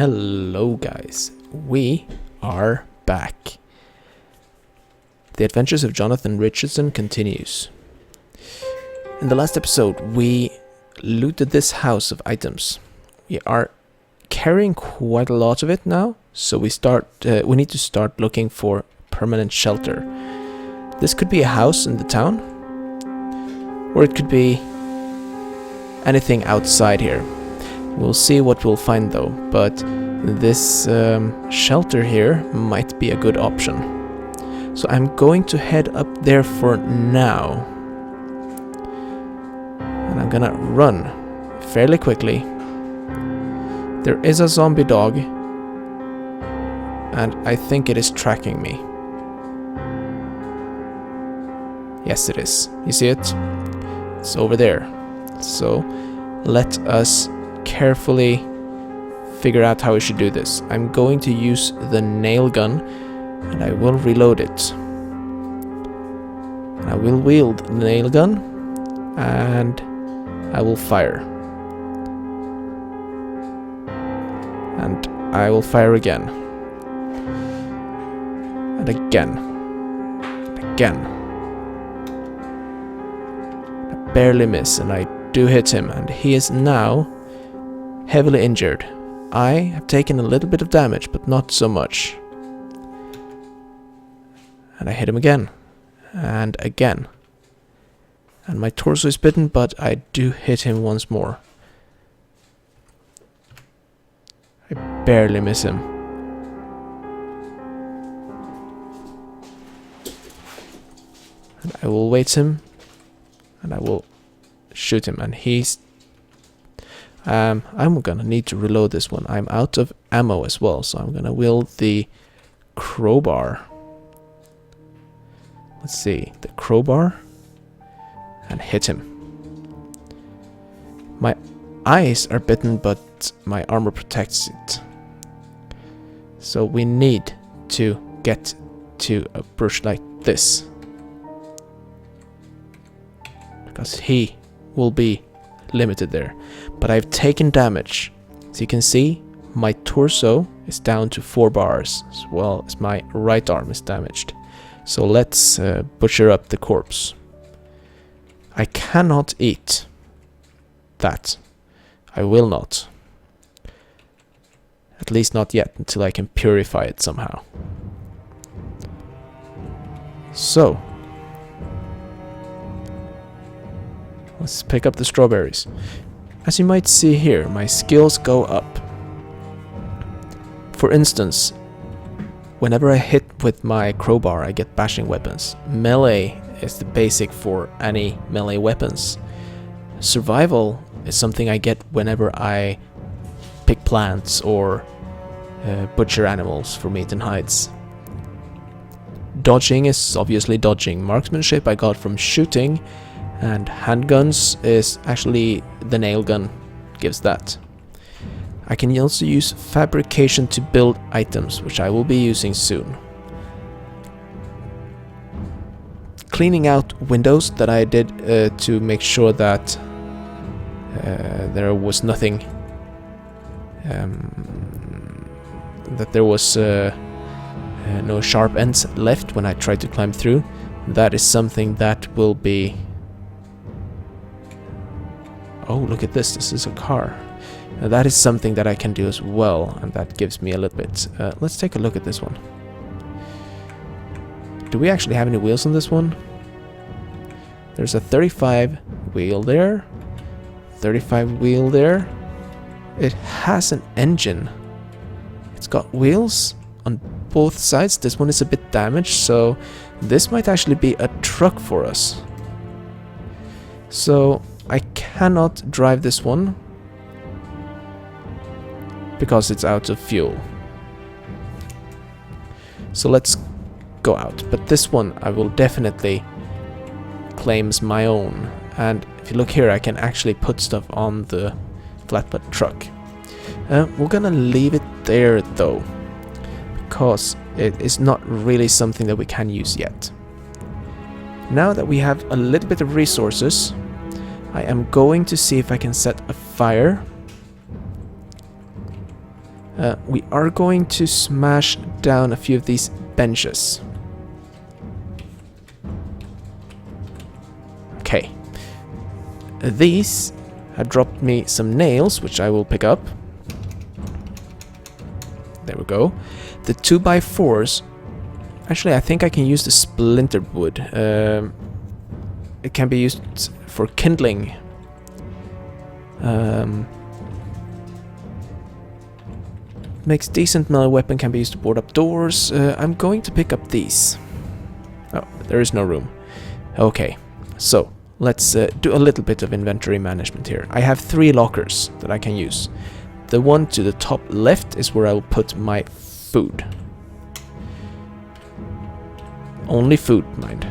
Hello guys, we are back. The adventures of Jonathan Richardson continues. In the last episode we looted this house of items. We are carrying quite a lot of it now, so we need to start looking for permanent shelter. This could be a house in the town, or it could be anything outside here. We'll see what we'll find though, but this shelter here might be a good option. So I'm going to head up there for now. And I'm gonna run fairly quickly. There is a zombie dog, and I think it is tracking me. Yes, it is. You see it? It's over there. So let us carefully figure out how we should do this. I'm going to use the nail gun, and I will reload it. I will wield the nail gun, and I will fire. And I will fire again. And again. And again. I barely miss, and I do hit him, and he is now heavily injured. I have taken a little bit of damage, but not so much. And I hit him again. And again. And my torso is bitten, but I do hit him once more. I barely miss him. And I will wait him. And I will shoot him. And he's... I'm gonna need to reload this one. I'm out of ammo as well, so I'm gonna wield the crowbar. Let's see, the crowbar, and hit him. My eyes are bitten, but my armor protects it. So we need to get to a bush like this, because he will be limited there. But I've taken damage. As you can see, my torso is down to 4 bars, as well as my right arm is damaged. So let's butcher up the corpse. I cannot eat that. I will not. At least not yet, until I can purify it somehow. So let's pick up the strawberries. As you might see here, my skills go up. For instance, whenever I hit with my crowbar, I get bashing weapons. Melee is the basic for any melee weapons. Survival is something I get whenever I pick plants or butcher animals for meat and hides. Dodging is obviously dodging. Marksmanship I got from shooting. And handguns is actually the nail gun gives that. I can also use fabrication to build items, which I will be using soon. Cleaning out windows that I did to make sure that there was nothing, that there was no sharp ends left when I tried to climb through. That is something that will be... Oh, look at this. This is a car. That is something that I can do as well, and that gives me a little bit. Let's take a look at this one. Do we actually have any wheels on this one? There's a 35 wheel there. 35 wheel there. It has an engine. It's got wheels on both sides. This one is a bit damaged, so this might actually be a truck for us. So I cannot drive this one because it's out of fuel. So let's go out. But this one I will definitely claim as my own. And if you look here, I can actually put stuff on the flatbed truck. We're gonna leave it there though, because it is not really something that we can use yet. Now that we have a little bit of resources, I am going to see if I can set a fire We are going to smash down a few of these benches. Okay. These have dropped me some nails, which I will pick up. There we go. The 2x4s. Actually, I think I can use the splintered wood. It can be used for kindling. Makes decent melee weapon, can be used to board up doors. I'm going to pick up these. Oh, there is no room. Okay, so let's do a little bit of inventory management here. I have 3 lockers that I can use. The one to the top left is where I will put my food. Only food, mind.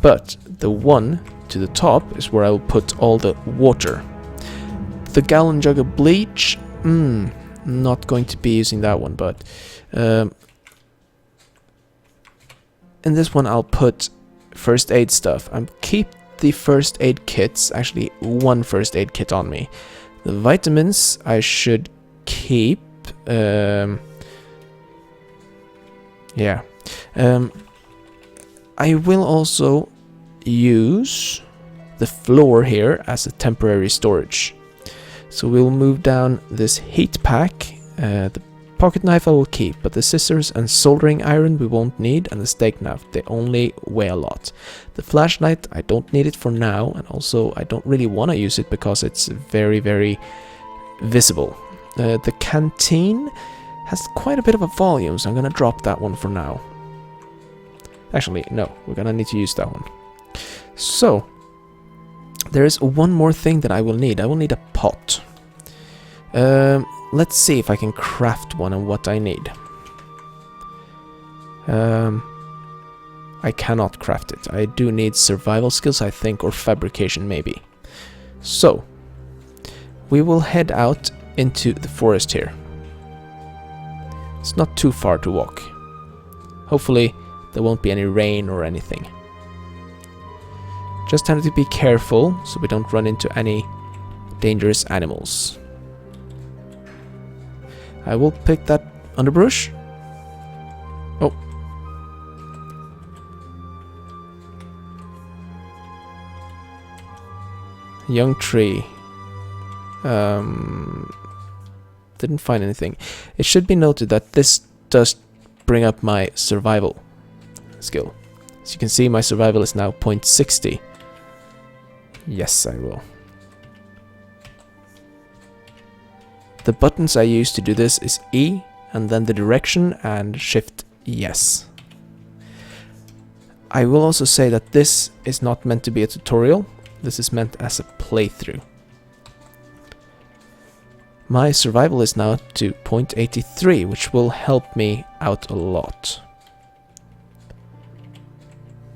But the one to the top is where I will put all the water. The gallon jug of bleach, not going to be using that one, but in this one I'll put first aid stuff. I'll keep the first aid kits, actually 1 first aid kit on me. The vitamins I should keep, yeah. I will also use the floor here as a temporary storage. So we'll move down this heat pack. The pocket knife I will keep, but the scissors and soldering iron we won't need, and the steak knife, they only weigh a lot. The flashlight, I don't need it for now, and also I don't really want to use it because it's very, very visible. The canteen has quite a bit of a volume, so I'm gonna drop that one for now. Actually, no, we're gonna need to use that one. So, there is one more thing that I will need. I will need a pot. Let's see if I can craft one and what I need. I cannot craft it. I do need survival skills, I think, or fabrication maybe. So, we will head out into the forest here. It's not too far to walk. Hopefully, there won't be any rain or anything. Just have to be careful so we don't run into any dangerous animals. I will pick that underbrush. Oh. Young tree. Didn't find anything. It should be noted that this does bring up my survival skill. As you can see, my survival is now 0.60. Yes, I will. The buttons I use to do this is E, and then the direction, and Shift yes. I will also say that this is not meant to be a tutorial. This is meant as a playthrough. My survival is now to 0.83, which will help me out a lot.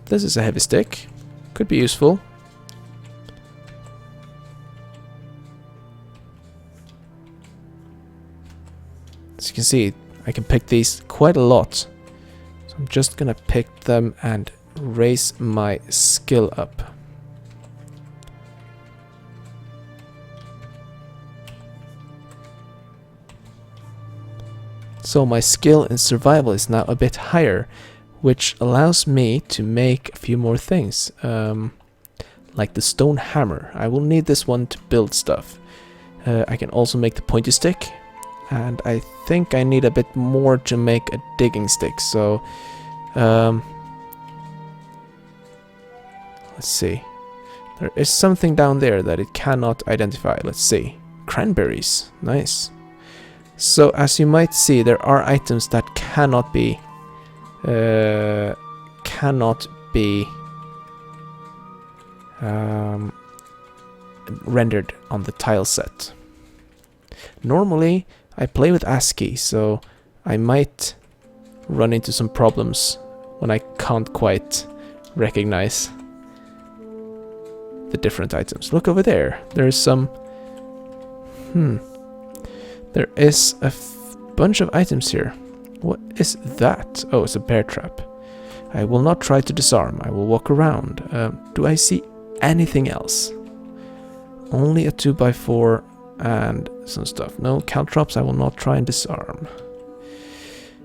This is a heavy stick. Could be useful. As you can see, I can pick these quite a lot. So I'm just gonna pick them and raise my skill up. So my skill in survival is now a bit higher, which allows me to make a few more things. Like the stone hammer. I will need this one to build stuff. I can also make the pointy stick. And I think I need a bit more to make a digging stick, so let's see. There is something down there that it cannot identify. Let's see. Cranberries. Nice. So as you might see, there are items that cannot be rendered on the tile set. Normally I play with ASCII, so I might run into some problems when I can't quite recognize the different items. Look over there. There's some... There is a bunch of items here. What is that? Oh, it's a bear trap. I will not try to disarm. I will walk around. Do I see anything else? Only a 2x4 and some stuff. No caltrops, I will not try and disarm.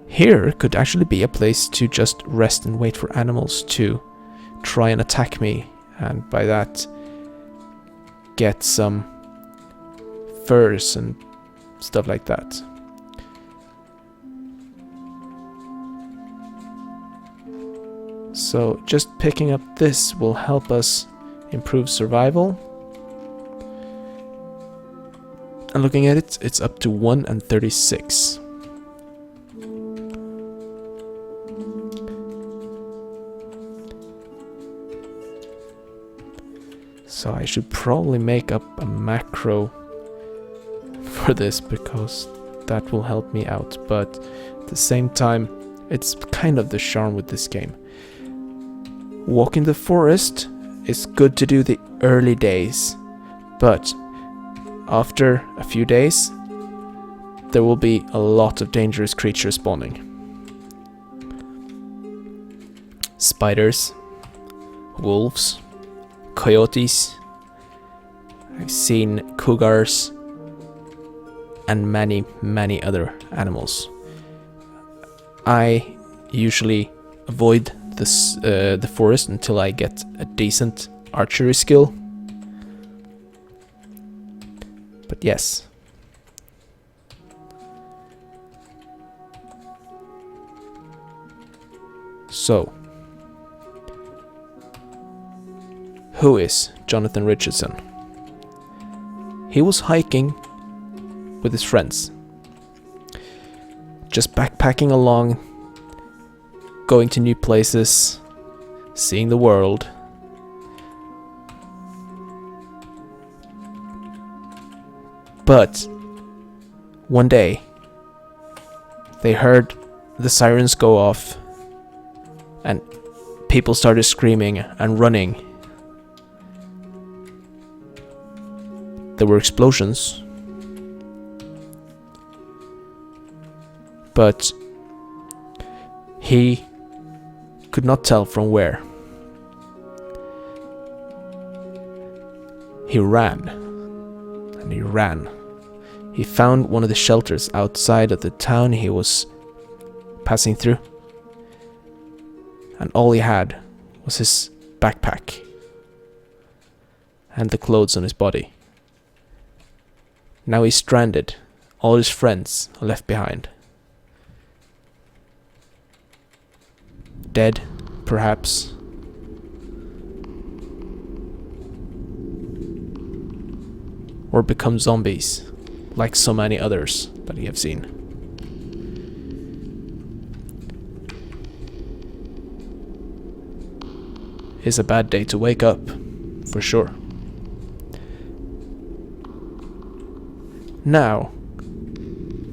Here could actually be a place to just rest and wait for animals to try and attack me, and by that get some furs and stuff like that. So just picking up this will help us improve survival. And looking at it, it's up to 1 and 36. So I should probably make up a macro for this, because that will help me out. But at the same time, it's kind of the charm with this game. Walking the forest is good to do the early days, but after a few days, there will be a lot of dangerous creatures spawning. Spiders, wolves, coyotes, I've seen cougars, and many, many other animals. I usually avoid the forest until I get a decent archery skill. But yes. So, who is Jonathan Richardson? He was hiking with his friends, just backpacking along, going to new places, seeing the world. But one day they heard the sirens go off and people started screaming and running. There were explosions, but he could not tell from where. He ran, and he ran. He found one of the shelters outside of the town he was passing through, and all he had was his backpack and the clothes on his body. Now he's stranded. All his friends are left behind. Dead, perhaps. Or become zombies, like so many others that we have seen. It's a bad day to wake up, for sure. Now,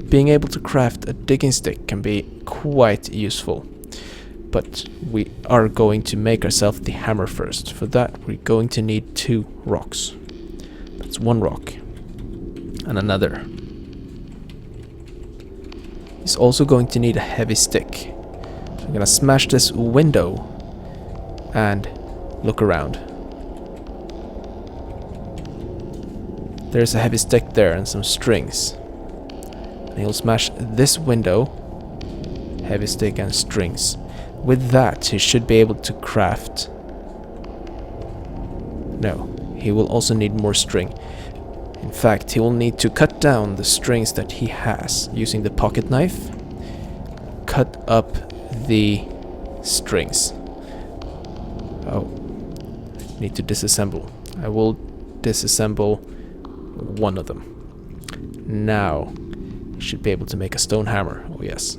being able to craft a digging stick can be quite useful. But we are going to make ourselves the hammer first. For that, we're going to need 2 rocks. That's 1 rock. And another. He's also going to need a heavy stick. So I'm gonna smash this window and look around. There's a heavy stick there and some strings. And he'll smash this window, heavy stick and strings. With that, he should be able to craft. No, he will also need more string. In fact, he will need to cut down the strings that he has using the pocket knife. Cut up the strings. Oh, need to disassemble. I will disassemble one of them. Now, he should be able to make a stone hammer. Oh yes.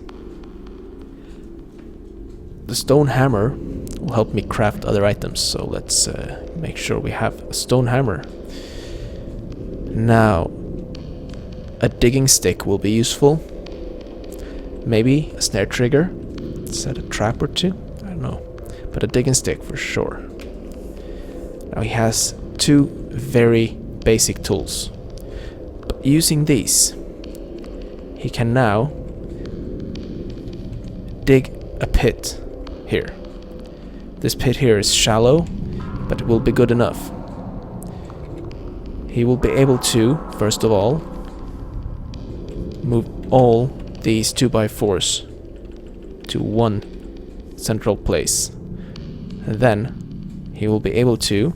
The stone hammer will help me craft other items, so let's make sure we have a stone hammer. Now, a digging stick will be useful. Maybe a snare trigger, set a trap or 2, I don't know. But a digging stick for sure. Now he has 2 very basic tools. But using these, he can now dig a pit here. This pit here is shallow, but it will be good enough. he will be able to, first of all, move all these 2x4s to one central place. And then he will be able to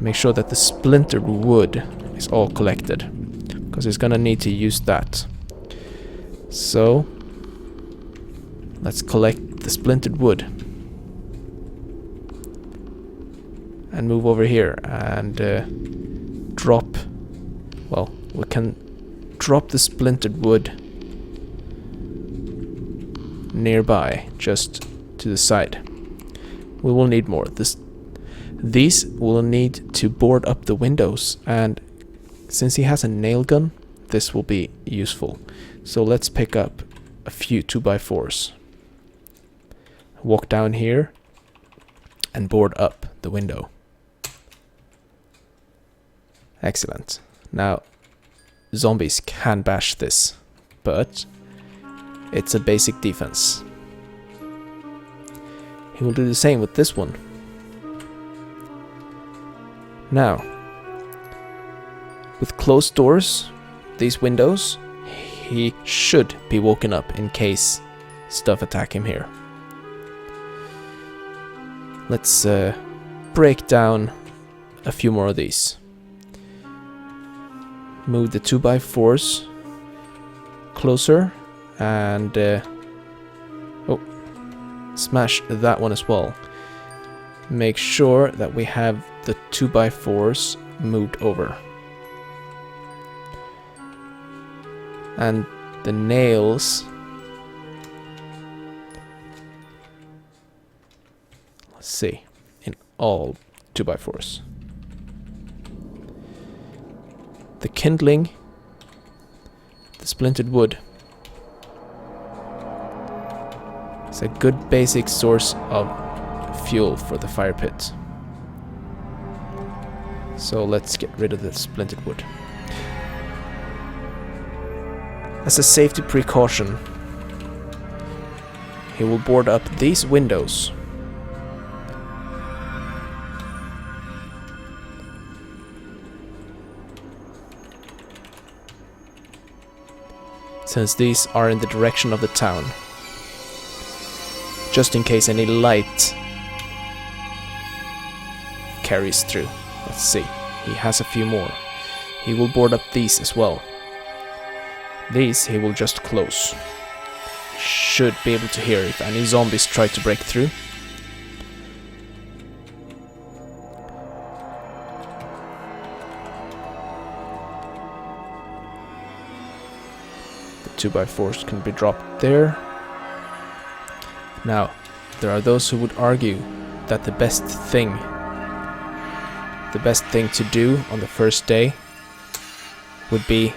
make sure that the splintered wood is all collected, because he's gonna need to use that. So let's collect the splintered wood and move over here and drop, well, we can drop the splintered wood nearby, just to the side. We will need more. These will need to board up the windows, and since he has a nail gun, this will be useful. So let's pick up a few 2x4s. Walk down here and board up the window. Excellent. Now, zombies can bash this, but it's a basic defense. He will do the same with this one. Now, with closed doors, these windows, he should be woken up in case stuff attack him here. Let's break down a few more of these. Move the 2x4s closer and smash that one as well. Make sure that we have the 2x4s moved over. And the nails, let's see, in all 2x4s. The kindling, the splintered wood. It's a good basic source of fuel for the fire pit. So let's get rid of the splintered wood. As a safety precaution, he will board up these windows. Since these are in the direction of the town. Just in case any light carries through. Let's see. He has a few more. He will board up these as well. These he will just close. Should be able to hear if any zombies try to break through. The 2x4s can be dropped there. Now, there are those who would argue that the best thing to do on the first day would be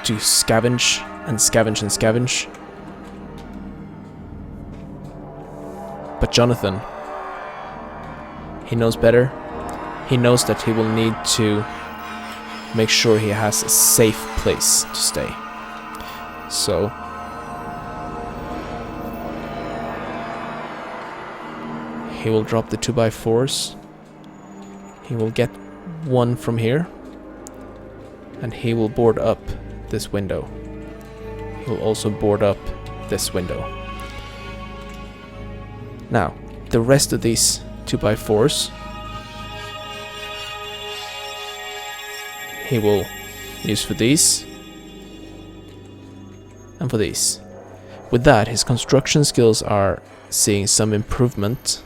to scavenge and scavenge and scavenge. But Jonathan, he knows better. He knows that he will need to make sure he has a safe place to stay. So he will drop the 2x4s. He will get one from here. And he will board up this window. He will also board up this window. Now, the rest of these 2x4s he will use for these and for these. With that, his construction skills are seeing some improvement.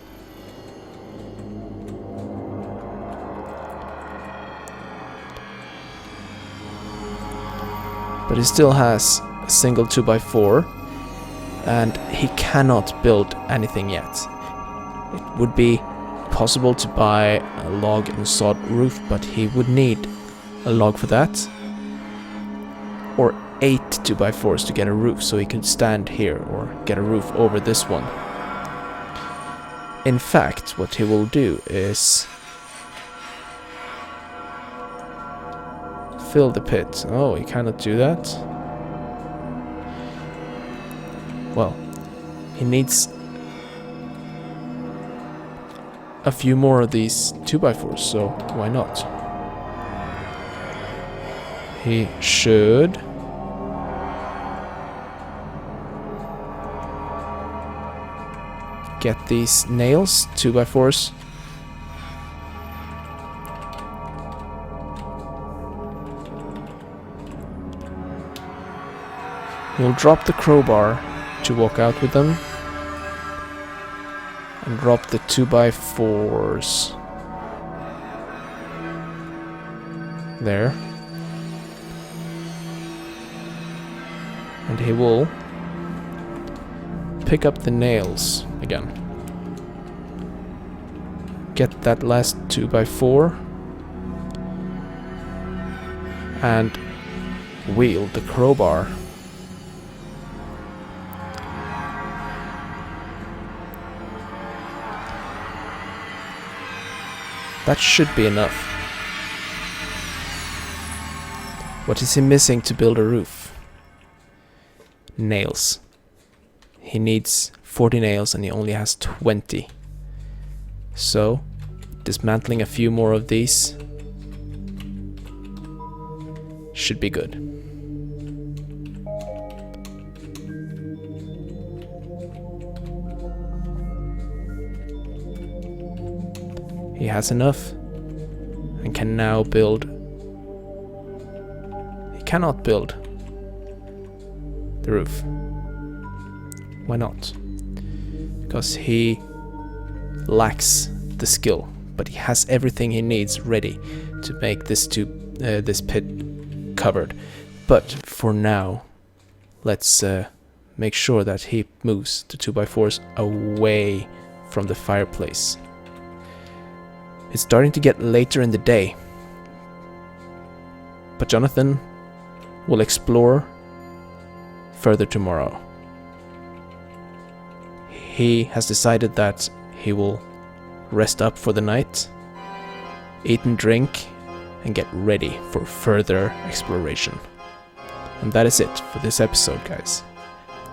But he still has a single 2x4 and he cannot build anything yet. It would be possible to buy a log and sod roof, but he would need a log for that. Or 8 2x4s to get a roof, so he could stand here or get a roof over this one. In fact, what he will do is fill the pit. Oh, he cannot do that. Well, he needs a few more of these 2x4s, so why not? he should get these nails, 2x4s. He'll drop the crowbar to walk out with them. And drop the 2x4s. There. And he will pick up the nails again. Get that last 2x4. And wield the crowbar. That should be enough. What is he missing to build a roof? Nails. He needs 40 nails and he only has 20. So, dismantling a few more of these should be good. He has enough and can now build. He cannot build the roof. Why not? Because he lacks the skill, but he has everything he needs ready to make this pit covered. But for now, let's make sure that he moves the 2x4s away from the fireplace. It's starting to get later in the day, but Jonathan will explore further tomorrow. He has decided that he will rest up for the night, eat and drink, and get ready for further exploration. And that is it for this episode, guys.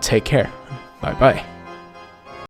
Take care. Bye bye.